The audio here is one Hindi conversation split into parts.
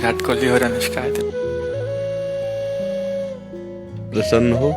विराट कोहली और अनुष्का है। प्रसन्न हो?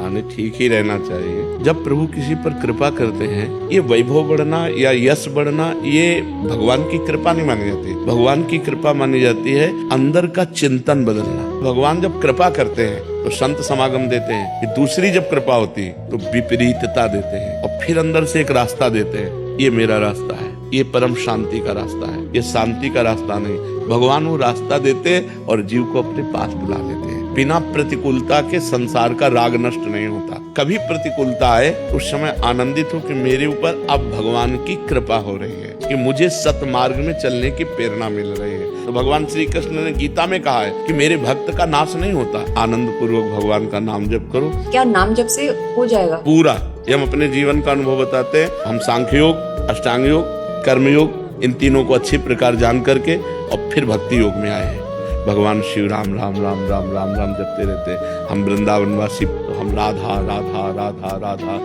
नहीं, ठीक ही रहना चाहिए। जब प्रभु किसी पर कृपा करते हैं, ये वैभव बढ़ना या यश बढ़ना ये भगवान की कृपा नहीं मानी जाती। भगवान की कृपा मानी जाती है अंदर का चिंतन बदलना। भगवान जब कृपा करते हैं तो संत समागम देते हैं, कि दूसरी जब कृपा होती है तो विपरीतता देते हैं और फिर अंदर से एक रास्ता देते हैं, ये मेरा रास्ता है, ये परम शांति का रास्ता है, ये शांति का रास्ता नहीं। भगवान वो रास्ता देते हैं और जीव को अपने पास बुला लेते हैं। बिना प्रतिकूलता के संसार का राग नष्ट नहीं होता। कभी प्रतिकूलता आए उस समय आनंदित हो कि मेरे ऊपर अब भगवान की कृपा हो रही है, कि मुझे सतमार्ग में चलने की प्रेरणा मिल रही है। तो भगवान श्री कृष्ण ने गीता में कहा है कि मेरे भक्त का नाश नहीं होता। आनंद पूर्वक भगवान का नाम जप करो। क्या नाम जप से हो जाएगा पूरा? ये हम अपने जीवन का अनुभव बताते हैं। हम सांख्य योग, अष्टांग योग, कर्म योग, इन तीनों को अच्छी प्रकार जान करके और फिर भक्ति योग में आए हैं। भगवान शिव राम राम राम राम राम राम जपते रहते। हम वृंदावनवासी, तो हम राधा राधा राधा राधा,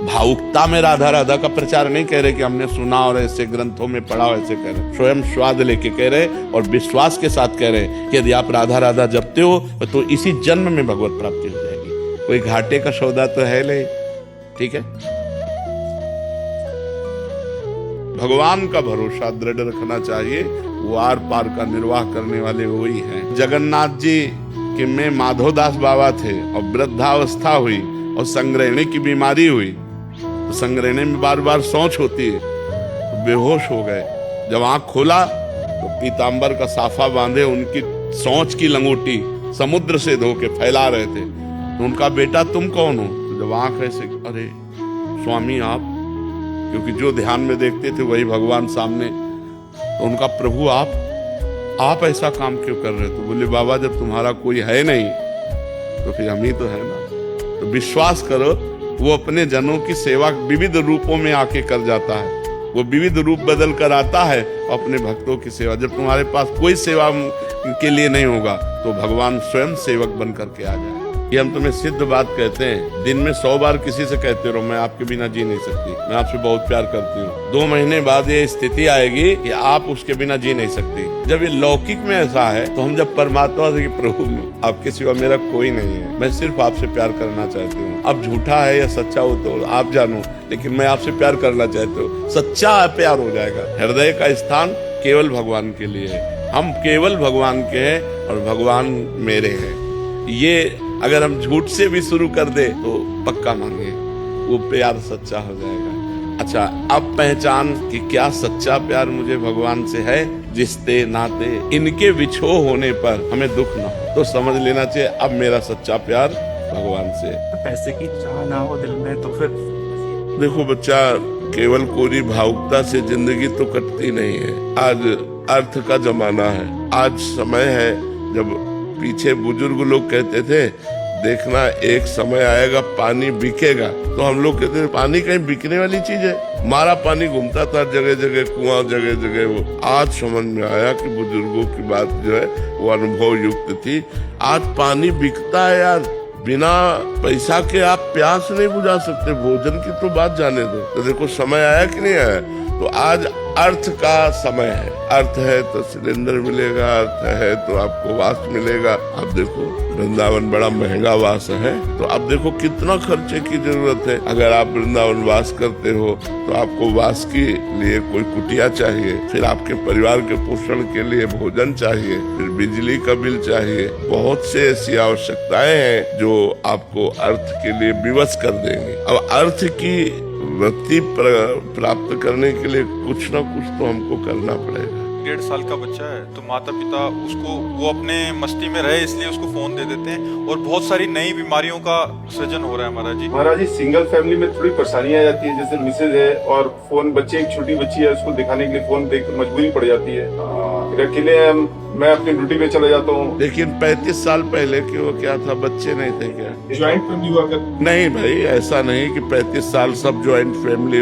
भावुकता में राधा राधा का प्रचार नहीं कह रहे कि हमने सुना और ऐसे ग्रंथों में पढ़ा, ऐसे कह रहे, स्वयं स्वाद लेके कह रहे और विश्वास के साथ कह रहे कि यदि आप राधा राधा जपते हो तो इसी जन्म में भगवत प्राप्ति हो जाएगी। कोई घाटे का सौदा तो है नहीं, ठीक है। भगवान का भरोसा दृढ़ रखना चाहिए। वो आर पार का निर्वाह करने वाले वही हैं। जगन्नाथ जी के में माधोदास बाबा थे और वृद्धावस्था हुई और संग्रहणी की बीमारी हुई, तो संग्रहणी में बार बार सोच होती है, तो बेहोश हो गए। जब आंख खोला तो पीतांबर का साफा बांधे उनकी सोच की लंगोटी समुद्र से धो के फैला रहे थे। तो उनका बेटा तुम कौन हो? तो जब आंख ऐसे, अरे स्वामी आप, क्योंकि जो ध्यान में देखते थे वही भगवान सामने। तो उनका प्रभु आप ऐसा काम क्यों कर रहे? तो बोले बाबा जब तुम्हारा कोई है नहीं तो फिर हम ही तो है ना। तो विश्वास करो, वो अपने जनों की सेवा विविध रूपों में आके कर जाता है। वो विविध रूप बदल कर आता है अपने भक्तों की सेवा। जब तुम्हारे पास कोई सेवा के लिए नहीं होगा तो भगवान स्वयं सेवक बन करके आ जाए। ये हम तुम्हें सिद्ध बात कहते हैं। दिन में 100 बार किसी से कहते रहो मैं आपके बिना जी नहीं सकती, मैं आपसे बहुत प्यार करती हूँ। 2 महीने बाद ये स्थिति आएगी कि आप उसके बिना जी नहीं सकती। जब ये लौकिक में ऐसा है तो हम जब परमात्मा से, प्रभु आपके सिवा मेरा कोई नहीं है, मैं सिर्फ आपसे प्यार करना चाहती हूँ। अब झूठा है या सच्चा हो तो आप जानो, लेकिन मैं आपसे प्यार करना चाहती हूँ। सच्चा प्यार हो जाएगा। हृदय का स्थान केवल भगवान के लिए है। हम केवल भगवान के हैं और भगवान मेरे हैं। ये अगर हम झूठ से भी शुरू कर दे तो पक्का मानिए वो प्यार सच्चा हो जाएगा। अच्छा, अब पहचान कि क्या सच्चा प्यार मुझे भगवान से है। रिश्ते नाते इनके विछो होने पर हमें दुख ना हो तो समझ लेना चाहिए अब मेरा सच्चा प्यार भगवान से। पैसे की चाह ना हो दिल में तो फिर देखो बच्चा, केवल कोरी भावुकता से जिंदगी तो कटती नहीं है। आज अर्थ का जमाना है। आज समय है जब पीछे बुजुर्ग लोग कहते थे देखना एक समय आएगा पानी बिकेगा, तो हम लोग कहते थे पानी कहीं बिकने वाली चीज है। हमारा पानी घूमता था जगह जगह, कुआं जगह जगह। वो आज समझ में आया कि बुजुर्गों की बात जो है वो अनुभव युक्त थी। आज पानी बिकता है यार, बिना पैसा के आप प्यास नहीं बुझा सकते। भोजन की तो बात जाने दो। तो देखो समय आया कि नहीं आया। तो आज अर्थ का समय है। अर्थ है तो सिलेंडर मिलेगा, अर्थ है तो आपको वास मिलेगा। अब देखो वृंदावन बड़ा महंगा वास है, तो अब देखो कितना खर्चे की जरूरत है। अगर आप वृंदावन वास करते हो तो आपको वास के लिए कोई कुटिया चाहिए, फिर आपके परिवार के पोषण के लिए भोजन चाहिए, फिर बिजली का बिल चाहिए। बहुत से ऐसी आवश्यकताएं हैं जो आपको अर्थ के लिए विवश कर देंगे। अब अर्थ की वृत्ति प्राप्त करने के लिए कुछ ना कुछ तो हमको करना पड़ेगा। 1.5 साल का बच्चा है तो माता पिता उसको, वो अपने मस्ती में रहे इसलिए उसको फोन दे देते हैं और बहुत सारी नई बीमारियों का सृजन हो रहा है। महाराज जी सिंगल फैमिली में थोड़ी परेशानियां आ जाती है। जैसे मिसेज है और फोन, बच्चे एक छोटी बच्ची है, उसको दिखाने के लिए फोन देख मजबूरी पड़ जाती है। फिर अकेले मैं अपनी ड्यूटी पे चला जाता हूँ। लेकिन 35 साल पहले की वो क्या था, बच्चे नहीं थे क्या? ज्वाइंट फैमिली हुआ कर? नहीं भाई, ऐसा नहीं कि 35 साल सब ज्वाइंट फैमिली।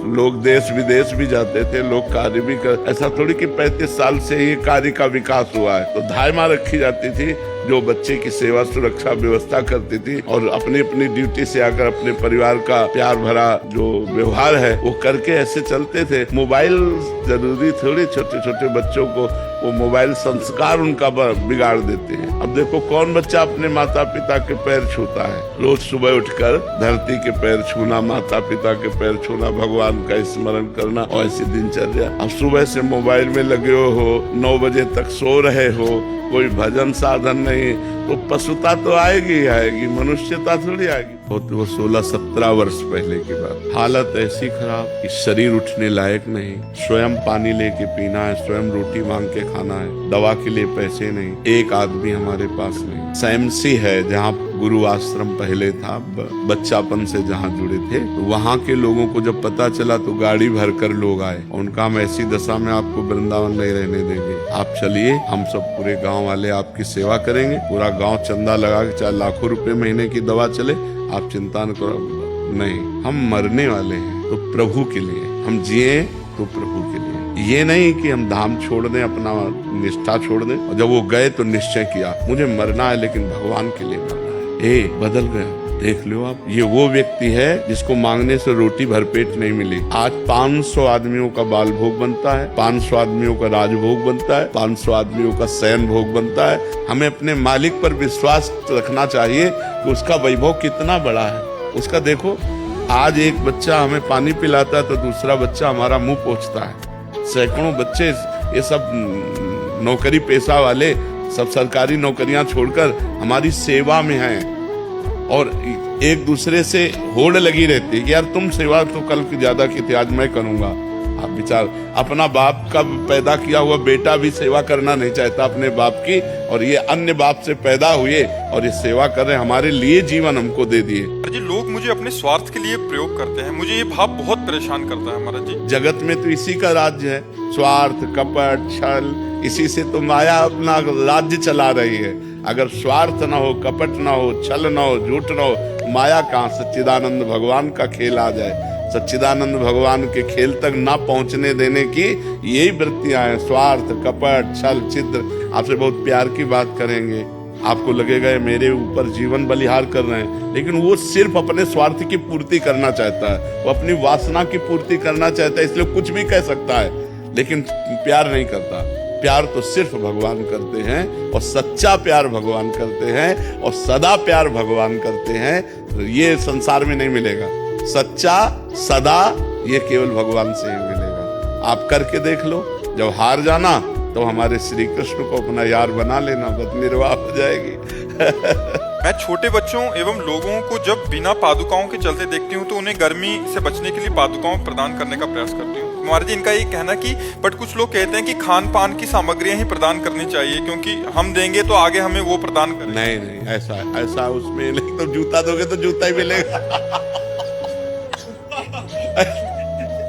लोग देश विदेश भी जाते थे, लोग कार्य भी कर, ऐसा थोड़ी कि 35 साल से ही कार्य का विकास हुआ है। तो धायमा रखी जाती थी जो बच्चे की सेवा सुरक्षा व्यवस्था करती थी और अपनी अपनी ड्यूटी से आकर अपने परिवार का प्यार भरा जो व्यवहार है वो करके ऐसे चलते थे। मोबाइल जरूरी थोड़ी, छोटे छोटे बच्चों को वो मोबाइल संस्कार उनका बिगाड़ देते हैं। अब देखो कौन बच्चा अपने माता पिता के पैर छूता है? रोज सुबह उठकर धरती के पैर छूना, माता पिता के पैर छूना, भगवान का स्मरण करना और ऐसी दिनचर्या। अब सुबह से मोबाइल में लगे हो, 9 बजे तक सो रहे हो, कोई भजन साधन नहीं, तो पशुता तो आएगी ही आएगी, मनुष्यता थोड़ी आएगी। वो 16-17 वर्ष पहले की बात। हालत ऐसी खराब कि शरीर उठने लायक नहीं, स्वयं पानी लेके पीना है, स्वयं रोटी मांग के खाना है, दवा के लिए पैसे नहीं, एक आदमी हमारे पास नहीं। सैमसी है जहाँ गुरु आश्रम पहले था, बच्चापन से जहाँ जुड़े थे, तो वहाँ के लोगों को जब पता चला तो गाड़ी भर कर लोग आए। उनका हम ऐसी दशा में आपको वृंदावन नहीं रहने देंगे, आप चलिए, हम सब पूरे गांव वाले आपकी सेवा करेंगे, पूरा गांव चंदा लगा के, चाहे लाखों रुपए महीने की दवा चले, आप चिंता न करो। नहीं, हम मरने वाले हैं तो प्रभु के लिए, हम जिए तो प्रभु के लिए। ये नहीं कि हम धाम छोड़ दें, अपना निष्ठा छोड़ दें, और जब वो गए तो निश्चय किया मुझे मरना है लेकिन भगवान के लिए मरना है। बदल गया। देख लो आप, ये वो व्यक्ति है जिसको मांगने से रोटी भरपेट नहीं मिली। आज 500 आदमियों का बाल भोग बनता है, 500 आदमियों का राजभोग बनता है, 500 आदमियों का शयन भोग बनता है। हमें अपने मालिक पर विश्वास रखना चाहिए कि उसका वैभव कितना बड़ा है। उसका देखो, आज एक बच्चा हमें पानी पिलाता है तो दूसरा बच्चा हमारा मुंह पोंछता है। सैकड़ों बच्चे, ये सब नौकरी पेशा वाले, सब सरकारी नौकरियां छोड़कर हमारी सेवा में हैं और एक दूसरे से होड़ लगी रहती है कि यार तुम सेवा तो कल की ज्यादा की थी, आज मैं करूंगा। आप विचार, अपना बाप का पैदा किया हुआ बेटा भी सेवा करना नहीं चाहता अपने बाप की, और ये अन्य बाप से पैदा हुए और ये सेवा कर रहे, हमारे लिए जीवन हमको दे दिए। जी, लोग मुझे अपने स्वार्थ के लिए प्रयोग करते हैं, मुझे ये भाव बहुत परेशान करता है महाराज जी। जगत में तो इसी का राज्य है, स्वार्थ, कपट, छल, इसी से तो माया अपना राज्य चला रही है। अगर स्वार्थ ना हो, कपट ना हो, छल ना हो, झूठ ना हो, माया कहाँ? सच्चिदानंद भगवान का खेल आ जाए। सच्चिदानंद भगवान के खेल तक ना पहुंचने देने की यही वृत्तियां हैं, स्वार्थ, कपट, छल, छिद्र। आपसे बहुत प्यार की बात करेंगे, आपको लगेगा ये मेरे ऊपर जीवन बलिहार कर रहे हैं, लेकिन वो सिर्फ अपने स्वार्थ की पूर्ति करना चाहता है, वो अपनी वासना की पूर्ति करना चाहता है, इसलिए कुछ भी कह सकता है, लेकिन प्यार नहीं करता। प्यार तो सिर्फ भगवान करते हैं, और सच्चा प्यार भगवान करते हैं, और सदा प्यार भगवान करते हैं। ये संसार में नहीं मिलेगा। सच्चा सदा ये केवल भगवान से ही मिलेगा। आप करके देख लो, जब हार जाना तो हमारे श्री कृष्ण को अपना यार बना लेना, बस निर्वाह हो जाएगी। मैं छोटे बच्चों एवं लोगों को जब बिना पादुकाओं के चलते देखती हूँ तो उन्हें गर्मी से बचने के लिए पादुकाओं प्रदान करने का प्रयास करती हूँ। महाराज जी, इनका ये कहना कि बट कुछ लोग कहते हैं कि खान पान की सामग्रियां ही प्रदान करनी चाहिए, क्योंकि हम देंगे तो आगे हमें वो प्रदान करें। नहीं, ऐसा उसमें नहीं, तो जूता दोगे तो जूता ही मिलेगा।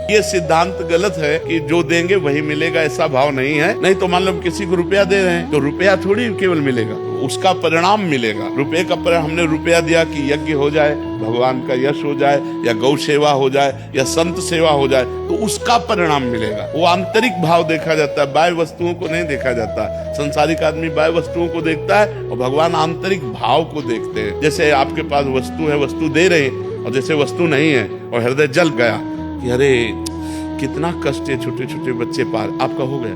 ये सिद्धांत गलत है कि जो देंगे वही मिलेगा, ऐसा भाव नहीं है। नहीं तो मान लो किसी को रुपया दे रहे हैं तो रुपया थोड़ी केवल मिलेगा, उसका परिणाम मिलेगा। रुपये का परिणाम, हमने रुपया दिया कि यज्ञ हो जाए, भगवान का यश हो जाए, या गौ सेवा हो जाए, या संत सेवा हो जाए, तो उसका परिणाम मिलेगा। वो आंतरिक भाव देखा जाता है, बाह्य वस्तुओं को नहीं देखा जाता। संसारिक आदमी बाह्य वस्तुओं को देखता है और भगवान आंतरिक भाव को देखते हैं। जैसे आपके पास वस्तु है, वस्तु दे रहे हैं, और जैसे वस्तु नहीं है और हृदय जल गया कि अरे कितना कष्ट है, छोटे छोटे बच्चे पार, आपका हो गया,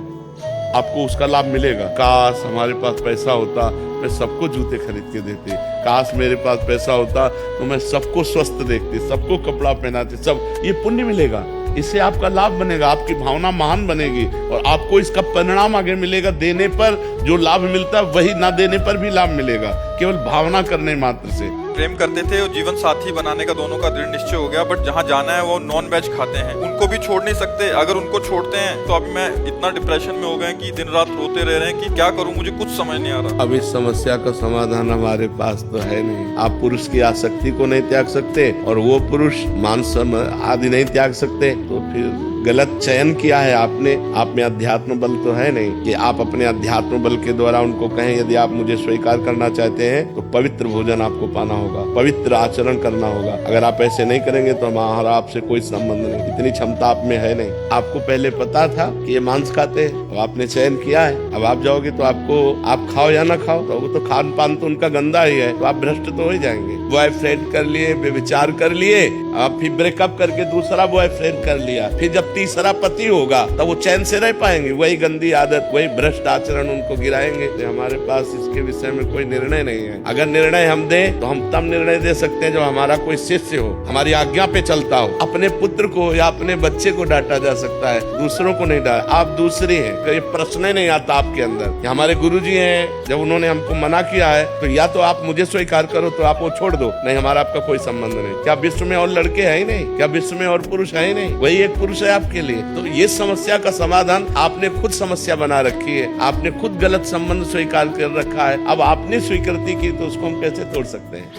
आपको उसका लाभ मिलेगा। काश हमारे पास पैसा होता, मैं सबको जूते खरीद के देते। काश मेरे पास पैसा होता तो मैं सबको स्वस्थ देखती, सबको कपड़ा पहनाती, सब। ये पुण्य मिलेगा, इससे आपका लाभ बनेगा, आपकी भावना महान बनेगी, और आपको इसका परिणाम आगे मिलेगा। देने पर जो लाभ मिलता है वही ना देने पर भी लाभ मिलेगा, केवल भावना करने मात्र से। प्रेम करते थे और जीवन साथी बनाने का दोनों का दृढ़ निश्चय हो गया, बट जहाँ जाना है वो नॉन वेज खाते हैं, उनको भी छोड़ नहीं सकते। अगर उनको छोड़ते हैं तो अभी मैं इतना डिप्रेशन में हो गया कि दिन रात रोते रह रहे हैं कि क्या करूं, मुझे कुछ समझ नहीं आ रहा। अब इस समस्या का समाधान हमारे पास तो है नहीं। आप पुरुष की आसक्ति को नहीं त्याग सकते और वो पुरुष मांस आदि नहीं त्याग सकते, तो फिर गलत चयन किया है आपने, आप में अध्यात्म बल तो है नहीं कि आप अपने अध्यात्म बल के द्वारा उनको कहें यदि आप मुझे स्वीकार करना चाहते हैं तो पवित्र भोजन आपको पाना होगा, पवित्र आचरण करना होगा। अगर आप ऐसे नहीं करेंगे तो हमारा आपसे कोई संबंध नहीं, इतनी क्षमता आप में है नहीं। आपको पहले पता था कि ये मांस खाते हैं, अब आपने चयन किया है, अब आप जाओगे तो आपको, आप खाओ या ना खाओ तो वो तो खान पान तो उनका गंदा ही है, तो आप भ्रष्ट तो हो ही जाएंगे। बॉयफ्रेंड कर लिए, व्यभिचार कर लिए, आप फिर ब्रेकअप करके दूसरा बॉयफ्रेंड कर लिया, फिर जब तीसरा पति होगा तब वो चैन से रह पाएंगे? वही गंदी आदत, वही भ्रष्ट आचरण उनको गिराएंगे। तो हमारे पास इसके विषय में कोई निर्णय नहीं है। अगर निर्णय हम दें तो हम तब निर्णय दे सकते हैं जब हमारा कोई शिष्य हो, हमारी आज्ञा पे चलता हो। अपने पुत्र को या अपने बच्चे को डांटा जा सकता है, दूसरों को नहीं डांटा। आप दूसरे हैं, कोई प्रश्न ही नहीं आता आपके अंदर। हमारे गुरुजी हैं, जब उन्होंने हमको मना किया है तो या तो आप मुझे स्वीकार करो तो आप वो छोड़ दो, नहीं हमारा आपका कोई संबंध नहीं। क्या विश्व में और लड़के हैं ही नहीं? क्या विश्व में और पुरुष है ही नहीं? वही एक पुरुष है आपके लिए। तो ये समस्या का समाधान आपने खुद समस्या बना रखी है, आपने खुद गलत संबंध स्वीकार कर रखा है। अब आपने स्वीकृति की तो उसको हम कैसे तोड़ सकते हैं?